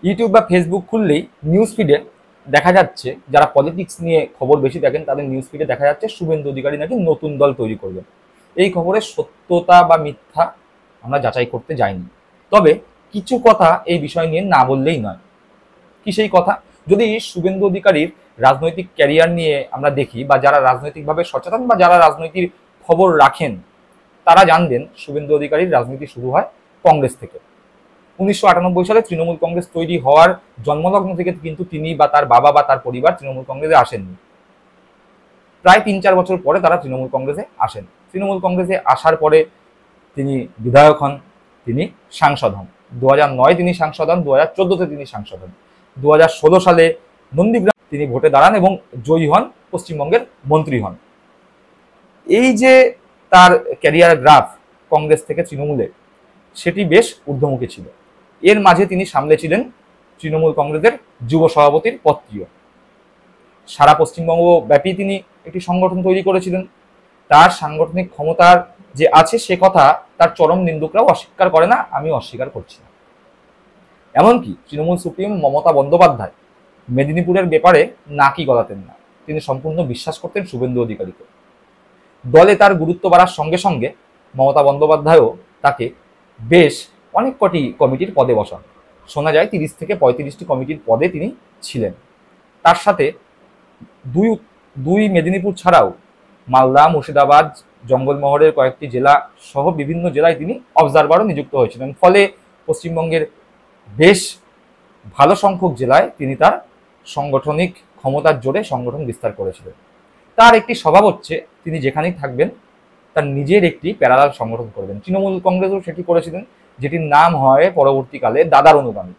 YouTube বা Facebook খুললেই news ফিডে দেখা যাচ্ছে, যারা পলিটিক্স নিয়ে খবর বেশি দেখেন তাদের নিউজ ফিডে দেখা যাচ্ছে শুভেন্দু অধিকারী নাকি নতুন দল তৈরি করবেন। এই খবরের সত্যতা বা মিথ্যা আমরা যাচাই করতে যাইনি, তবে কিছু কথা এই বিষয় নিয়ে না বললেই নয়। কি সেই কথা? যদি শুভেন্দু অধিকারীর রাজনৈতিক ক্যারিয়ার নিয়ে আমরা দেখি, বা যারা রাজনৈতিকভাবে সচেতন বা যারা রাজনৈতিক খবর রাখেন তারা জানবেন শুভেন্দু অধিকারীর রাজনীতি শুরু হয় কংগ্রেস থেকে। 1998 সালে তৃণমূল কংগ্রেস তৈরি হওয়ার জন্মলগ্ন থেকে কিন্তু তিনি বা তার বাবা বা তার পরিবার তৃণমূল কংগ্রেসে আসেননি। প্রায় 3-4 বছর পরে তারা তৃণমূল কংগ্রেসে আসেন। তৃণমূল কংগ্রেসে আসার পরে তিনি বিধায়ক হন, তিনি সাংসদ হন। 2009 তিনি সাংসদ হন, 2014-তে তিনি সাংসদ হন। 2016 সালে নন্দীগ্রাম তিনি ভোটে দাঁড়ান এবং জয়ী হন, পশ্চিমবঙ্গের মন্ত্রী হন। এই যে তার ক্যারিয়ার গ্রাফ কংগ্রেস থেকে তৃণমূলে, সেটি বেশ ঊর্ধ্বমুখী ছিল। এর মাঝে তিনি সামলেছিলেন তৃণমূল কংগ্রেসের যুব সভাপতির পদটিও। সারা পশ্চিমবঙ্গ ব্যাপী তিনি একটি সংগঠন তৈরি করেছিলেন। তার সাংগঠনিক ক্ষমতার যে আছে সে কথা তার চরম নিন্দুকরাও অস্বীকার করে না, আমি অস্বীকার করছি না। এমনকি তৃণমূল সুপ্রিম মমতা বন্দ্যোপাধ্যায় মেদিনীপুরের ব্যাপারে নাকি গলাতেন না, তিনি সম্পূর্ণ বিশ্বাস করতেন শুভেন্দু অধিকারীকে। দলে তার গুরুত্ব বাড়ার সঙ্গে সঙ্গে মমতা বন্দ্যোপাধ্যায়ও তাকে বেশ অনেক কটি কমিটির পদে বসান। শোনা যায় 30 থেকে 35টি কমিটির পদে তিনি ছিলেন। তার সাথে দুই মেদিনীপুর ছাড়াও মালদা, মুর্শিদাবাদ, জঙ্গলমহলের কয়েকটি জেলা সহ বিভিন্ন জেলায় তিনি অবজারভারও নিযুক্ত হয়েছিলেন। ফলে পশ্চিমবঙ্গের বেশ ভালো সংখ্যক জেলায় তিনি তার সাংগঠনিক ক্ষমতার জোরে সংগঠন বিস্তার করেছিলেন। তার একটি স্বভাব হচ্ছে তিনি যেখানেই থাকবেন তার নিজের একটি প্যারালাল সংগঠন করবেন। তৃণমূল কংগ্রেসও সেটি করেছিলেন, যেটির নাম হয় পরবর্তীকালে দাদার অনুগামী।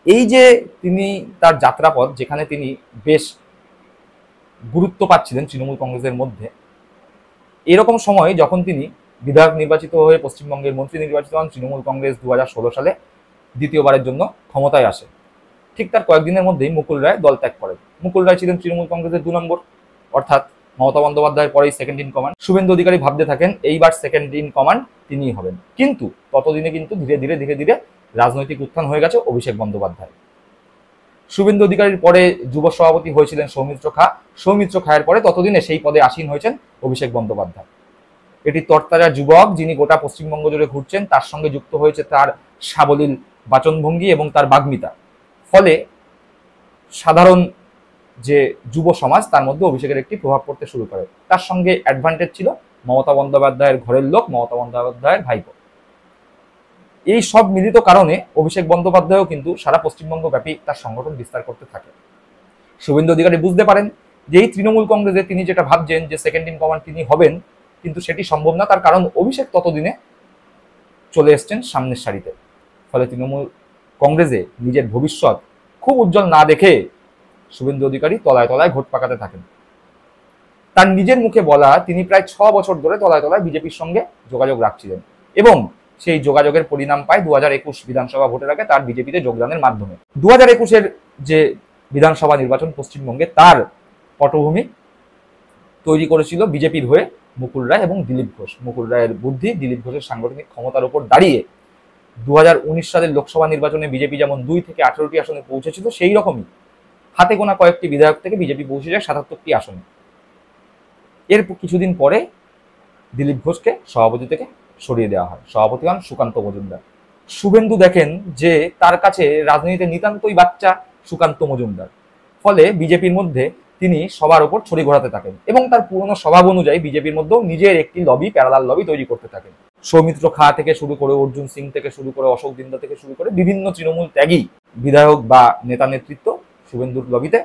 এই যে তিনি তার যাত্রাপথ, যেখানে তিনি বেশ গুরুত্ব পাচ্ছিলেন তৃণমূল কংগ্রেসের মধ্যে, এরকম সময় যখন তিনি বিধায়ক নির্বাচিত হয়ে পশ্চিমবঙ্গের মন্ত্রী নির্বাচিত হন, তৃণমূল কংগ্রেস 2016 সালে দ্বিতীয়বারের জন্য ক্ষমতায় আসে। ঠিক তার কয়েকদিনের মধ্যেই মুকুল রায় দল ত্যাগ করেন। মুকুল রায় ছিলেন তৃণমূল কংগ্রেসের 2 নম্বর, অর্থাৎ মমতা বন্দ্যোপাধ্যায়ের পরেই second in command. Suvendu Adhikari ভাবতে থাকেন এইবার সেকেন্ড ইন কমান্ড তিনিই হবেন। কিন্তু ততদিনে কিন্তু ধীরে ধীরে রাজনৈতিক উত্থান হয়ে গেছে অভিষেক বন্দ্যোপাধ্যায়। শুভেন্দু অধিকারীর পরে যুব সভাপতি হয়েছিলেন সৌমিত্র খাঁ। সৌমিত্র খাঁয়ের পরে ততদিনে সেই পদে আসীন হয়েছেন অভিষেক বন্দ্যোপাধ্যায়। এটি তরতাজা যুবক, যিনি গোটা পশ্চিমবঙ্গ জুড়ে ঘুরছেন। তার সঙ্গে যুক্ত হয়েছে তার সাবলীল বাচনভঙ্গি এবং তার বাগ্মিতা। ফলে সাধারণ যে যুব সমাজ তার মধ্যে অভিষেকের একটি প্রভাব পড়তে শুরু করে। তার সঙ্গে অ্যাডভান্টেজ ছিল মমতা বন্দ্যোপাধ্যায়ের ঘরের লোক, মমতা বন্দ্যোপাধ্যায়ের ভাইপো। এই সব মিলিত কারণে অভিষেক বন্দ্যোপাধ্যায়ও কিন্তু সারা পশ্চিমবঙ্গ ব্যাপী তার সংগঠন বিস্তার করতে থাকে। শুভেন্দু অধিকারী বুঝতে পারেন যে এই তৃণমূল কংগ্রেসে তিনি যেটা ভাবছেন যে সেকেন্ড ইন কমান্ড তিনি হবেন, কিন্তু সেটি সম্ভব না। তার কারণ অভিষেক ততদিনে চলে এসছেন সামনের সারিতে। ফলে তৃণমূল কংগ্রেসে নিজের ভবিষ্যৎ খুব উজ্জ্বল না দেখে শুভেন্দু অধিকারী তলায় তলায় ঘোট পাকাতে থাকেন। তার নিজের মুখে বলা, তিনি প্রায় 6 বছর ধরে তলায় তলায় বিজেপির সঙ্গে যোগাযোগ রাখছিলেন এবং সেই যোগাযোগের পরিণাম পায় 2021 বিধানসভা ভোটের আগে তার বিজেপিতে যোগদানের মাধ্যমে। 2021-এর যে বিধানসভা নির্বাচন পশ্চিমবঙ্গে, তার পটভূমি তৈরি করেছিল বিজেপির হয়ে মুকুল রায় এবং দিলীপ ঘোষ। মুকুল রায়ের বুদ্ধি, দিলীপ ঘোষের সাংগঠনিক ক্ষমতার উপর দাঁড়িয়ে 2019 সালের লোকসভা নির্বাচনে বিজেপি যেমন 2 থেকে 18টি আসনে পৌঁছেছিল, সেই রকমই হাতে গোনা কয়েকটি বিধায়ক থেকে বিজেপি পৌঁছে যায় 77টি আসনে। এর কিছুদিন পরে দিলীপ ঘোষকে সভাপতি থেকে সরিয়ে দেওয়া হয়। সভাপতি হন সুকান্ত মজুমদার। শুভেন্দু দেখেন যে তার কাছে রাজনীতিতে নিতান্তই বাচ্চা সুকান্ত মজুমদার। ফলে বিজেপির মধ্যে তিনি সবার ওপর ছড়ি ঘোরাতে থাকেন এবং তার পুরনো স্বভাব অনুযায়ী বিজেপির মধ্যেও নিজের একটি লবি, প্যারালাল লবি তৈরি করতে থাকেন। সৌমিত্র খাঁ থেকে শুরু করে, অর্জুন সিং থেকে শুরু করে, অশোক দিন্দা থেকে শুরু করে বিভিন্ন তৃণমূল ত্যাগী বিধায়ক বা নেতা নেতৃত্ব শুভেন্দুর লবিতে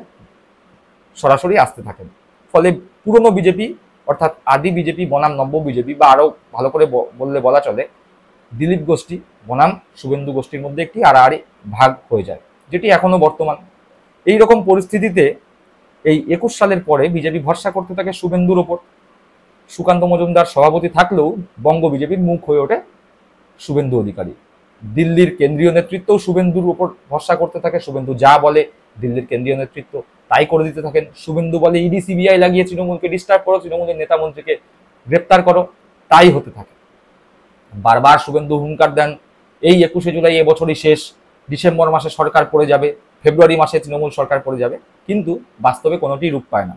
সরাসরি আসতে থাকেন। ফলে পুরনো বিজেপি, অর্থাৎ আদি বিজেপি বনাম নব্য বিজেপি, বা আরো ভালো করে বললে বলা চলে দিলীপ গোষ্ঠী বনাম শুভেন্দু গোষ্ঠীর মধ্যে একটি আড়াআড়ি ভাগ হয়ে যায়, যেটি এখনো বর্তমান। এই রকম পরিস্থিতিতে এই 21 সালের পরে বিজেপি ভরসা করতে থাকে শুভেন্দুর ওপর। সুকান্ত মজুমদার সভাপতি থাকলেও বঙ্গ বিজেপির মুখ হয়ে ওঠে শুভেন্দু অধিকারী। দিল্লির কেন্দ্রীয় নেতৃত্ব শুভেন্দুর উপর ভরসা করতে থাকে। শুভেন্দু যা বলে দিল্লির কেন্দ্রীয় নেতৃত্ব তাই করে দিতে থাকেন। শুভেন্দু বলে ইডি সিবিআই লাগিয়ে তৃণমূলকে ডিস্টার্ব করো, তৃণমূলের নেতা মন্ত্রীকে গ্রেপ্তার করো, তাই হতে থাকে। বারবার শুভেন্দু হুঙ্কার দেন এই 21শে জুলাই এবছরই শেষ, ডিসেম্বর মাসে সরকার পড়ে যাবে, ফেব্রুয়ারি মাসে তৃণমূল সরকার পড়ে যাবে, কিন্তু বাস্তবে কোনোটি রূপ পায় না।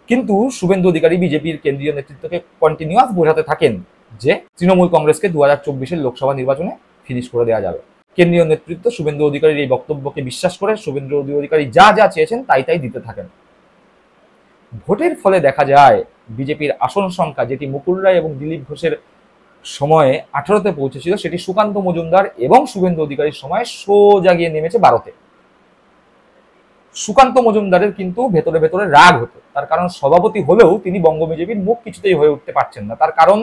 কিন্তু শুভেন্দু অধিকারী বিজেপির কেন্দ্রীয় নেতৃত্বকে কন্টিনিউয়াস বোঝাতে থাকেন যে তৃণমূল কংগ্রেসকে 2024-এর লোকসভা নির্বাচনে ফিনিশ করে দেওয়া যাবে। কেন্দ্রীয় নেতৃত্ব শুভেন্দু অধিকারীর এই বক্তব্যকে বিশ্বাস করে শুভেন্দু অধিকারী যা যা চেয়েছেন তাই তাই দিতে থাকেন। ভোটের ফলে দেখা যায় বিজেপির আসন সংখ্যা, যেটি মুকুল রায় এবং দিলীপ ঘোষের সময়ে 18তে পৌঁছেছিল, সেটি সুকান্ত মজুমদার এবং শুভেন্দু অধিকারীর সময় সোজা গিয়ে নেমেছে 12তে। সুকান্ত মজুমদারের কিন্তু ভেতরে ভেতরে রাগ হতো, তার কারণ সভাপতি হলেও তিনি বঙ্গ বিজেপির মুখ কিছুতেই হয়ে উঠতে পারছেন না। তার কারণ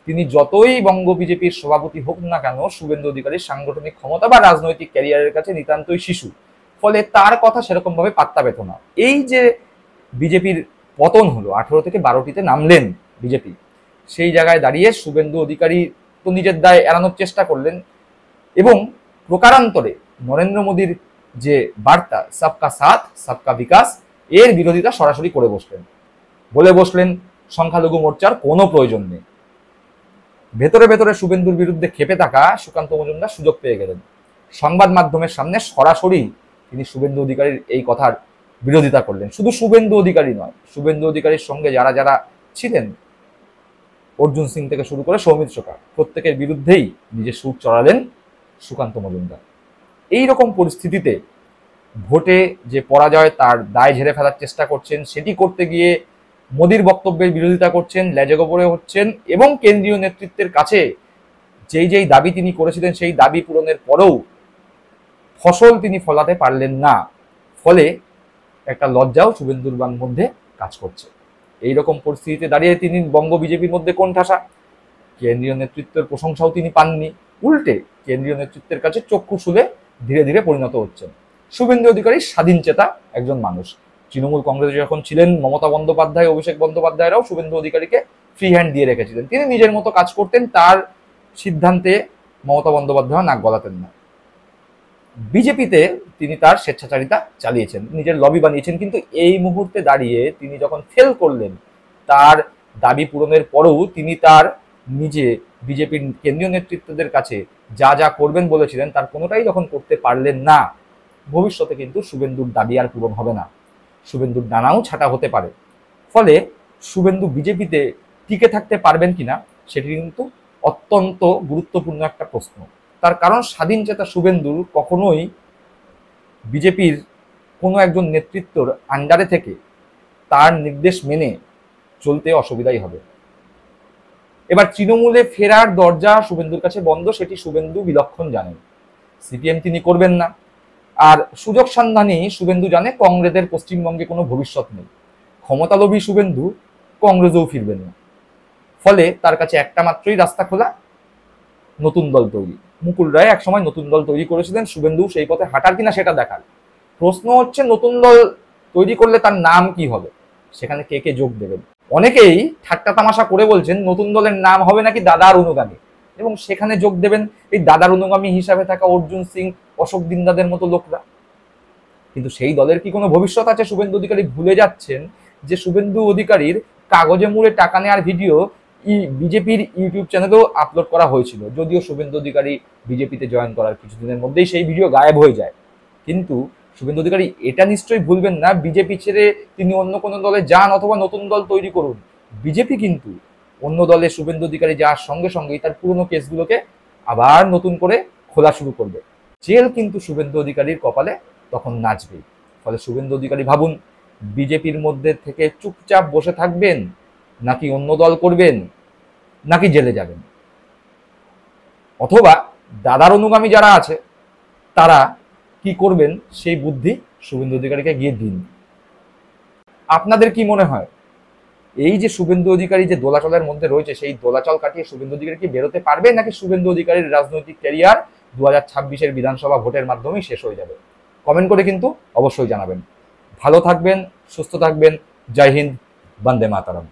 তিনি যতই বঙ্গ বিজেপির সভাপতি হোক না কেন, শুভেন্দু অধিকারীর সাংগঠনিক ক্ষমতা বা রাজনৈতিক ক্যারিয়ারের কাছে নিতান্তই শিশু, ফলে তার কথা সেরকম ভাবে পাত্তা পেত না। এই যে বিজেপির পতন হলো, 18 থেকে 12টিতে নামলেন বিজেপি, সেই জায়গায় দাঁড়িয়ে শুভেন্দু অধিকারী তো নিজের দায় এড়ানোর চেষ্টা করলেন এবং প্রকারান্তরে নরেন্দ্র মোদীর যে বার্তা সবকা সাথ সবকা বিকাশ, এর বিরোধিতা সরাসরি করে বসলেন, বলে বসলেন সংখ্যালঘু মোর্চার কোনো প্রয়োজন নেই। ভেতরে ভেতরে শুভেন্দুর বিরুদ্ধে ক্ষেপে থাকা সুকান্ত মজুমদার সুযোগ পেয়ে গেলেন। সংবাদ মাধ্যমের সামনে সরাসরি তিনি শুভেন্দু অধিকারীর এই কথার বিরোধিতা করলেন। শুধু শুভেন্দু অধিকারী নয়, শুভেন্দু অধিকারীর সঙ্গে যারা যারা ছিলেন, অর্জুন সিং থেকে শুরু করে সৌমিত সরকার, প্রত্যেকের বিরুদ্ধেই নিজের সুর চড়ালেন সুকান্ত মজুমদার। এই রকম পরিস্থিতিতে ভোটে যে পরাজয় তার দায় ঝেড়ে ফেলার চেষ্টা করছেন, সেটি করতে গিয়ে মোদির বক্তব্যের বিরোধিতা করছেন, লেজে গোবরে হচ্ছেন এবং কেন্দ্রীয় নেতৃত্বের কাছে যেই যেই দাবি তিনি করেছিলেন সেই দাবি পূরণের পরেও ফসল তিনি ফলাতে পারলেন না। ফলে একটা লজ্জাও শুভেন্দুর মধ্যে কাজ করছে। এইরকম পরিস্থিতিতে দাঁড়িয়ে তিনি বঙ্গ বিজেপির মধ্যে কোণঠাসা, কেন্দ্রীয় নেতৃত্বের প্রশংসাও তিনি পাননি, উল্টে কেন্দ্রীয় নেতৃত্বের কাছে চক্ষু শুলে ধীরে ধীরে পরিণত হচ্ছেন। শুভেন্দু অধিকারী স্বাধীন চেতা একজন মানুষ। তৃণমূল কংগ্রেসে যখন ছিলেন, মমতা বন্দ্যোপাধ্যায়, অভিষেক বন্দ্যোপাধ্যায়রাও শুভেন্দু অধিকারীকে ফ্রি হ্যান্ড দিয়ে রেখেছিলেন। তিনি নিজের মতো কাজ করতেন, তার সিদ্ধান্তে মমতা বন্দ্যোপাধ্যায় নাক গলাতেন না। বিজেপিতে তিনি তার স্বেচ্ছাচারিতা চালিয়েছেন, নিজের লবি বানিয়েছেন, কিন্তু এই মুহূর্তে দাঁড়িয়ে তিনি যখন ফেল করলেন, তার দাবি পূরণের পরেও তিনি তার নিজে বিজেপির কেন্দ্রীয় নেতৃত্বদের কাছে যা যা করবেন বলেছিলেন তার কোনোটাই যখন করতে পারলেন না, ভবিষ্যতে কিন্তু শুভেন্দুর দাবি আর পূরণ হবে না, শুভেন্দুর ডানাও ছাটা হতে পারে। ফলে শুভেন্দু বিজেপিতে টিকে থাকতে পারবেন কিনা সেটি কিন্তু অত্যন্ত গুরুত্বপূর্ণ একটা প্রশ্ন। তার কারণ স্বাধীন চেতা শুভেন্দুর কখনোই বিজেপির কোনো একজন নেতৃত্বর আন্ডারে থেকে তার নির্দেশ মেনে চলতে অসুবিধাই হবে। এবার তৃণমূলে ফেরার দরজা শুভেন্দুর কাছে বন্ধ, সেটি শুভেন্দু বিলক্ষণ জানেন। সিপিএম তিনি করবেন না, আর সুযোগ সন্ধানী শুভেন্দু জানে কংগ্রেসের পশ্চিমবঙ্গে কোনো ভবিষ্যৎ নেই। ক্ষমতালোভী শুভেন্দু কংগ্রেসেও ফিরবেন না। ফলে তার কাছে একটা মাত্রই রাস্তা খোলা, নতুন দল তৈরি। মুকুল রায় একসময় নতুন দল তৈরি করেছিলেন, শুভেন্দু সেই পথে হাঁটার কিনা সেটা দেখার। প্রশ্ন হচ্ছে নতুন দল তৈরি করলে তার নাম কি হবে, সেখানে কে কে যোগ দেবেন। অনেকেই ঠাট্টা তামাশা করে বলছেন নতুন দলের নাম হবে নাকি দাদার অনুগামী, এবং সেখানে যোগ দেবেন এই দাদার অনুগামী হিসাবে থাকা অর্জুন সিং, অশোক দিন্দাদের মতো লোকরা। কিন্তু সেই দলের কি কোনো ভবিষ্যৎ আছে? শুভেন্দু অধিকারী ভুলে যাচ্ছেন যে শুভেন্দু অধিকারীর কাগজে মুড়ে টাকা নেওয়ার ভিডিও বিজেপির ইউটিউব চ্যানেলেও আপলোড করা হয়েছিল, যদিও শুভেন্দু অধিকারী বিজেপিতে জয়েন করার কিছুদিনের মধ্যেই সেই ভিডিও গায়েব হয়ে যায়। কিন্তু শুভেন্দু অধিকারী এটা নিশ্চয়ই ভুলবেন না, বিজেপি ছেড়ে তিনি অন্য কোনো দলে যান অথবা নতুন দল তৈরি করুন, বিজেপি কিন্তু অন্য দলে শুভেন্দু অধিকারী যাওয়ার সঙ্গে সঙ্গেই তার পুরনো কেসগুলোকে আবার নতুন করে খোলা শুরু করবে। জেল কিন্তু শুভেন্দু অধিকারীর কপালে তখন নাচবে। ফলে শুভেন্দু অধিকারী ভাবুন, বিজেপির মধ্যে থেকে চুপচাপ বসে থাকবেন, নাকি অন্য দল করবেন, নাকি জেলে যাবেন, অথবা দাদার অনুগামী যারা আছে তারা কি করবেন সেই বুদ্ধি শুভেন্দু অধিকারীকে গিয়ে দিন। আপনাদের কি মনে হয়, এই যে শুভেন্দু অধিকারী যে দোলাচলের মধ্যে রয়েছে, সেই দোলাচল কাটিয়ে শুভেন্দু অধিকারী কি বেরোতে পারবে, নাকি শুভেন্দু অধিকারীর রাজনৈতিক ক্যারিয়ার 2026-এর বিধানসভা ভোটের মাধ্যমেই শেষ হয়ে যাবে? কমেন্ট করে কিন্তু অবশ্যই জানাবেন। ভালো থাকবেন, সুস্থ থাকবেন। জয় হিন্দ, বন্দে মাতরম।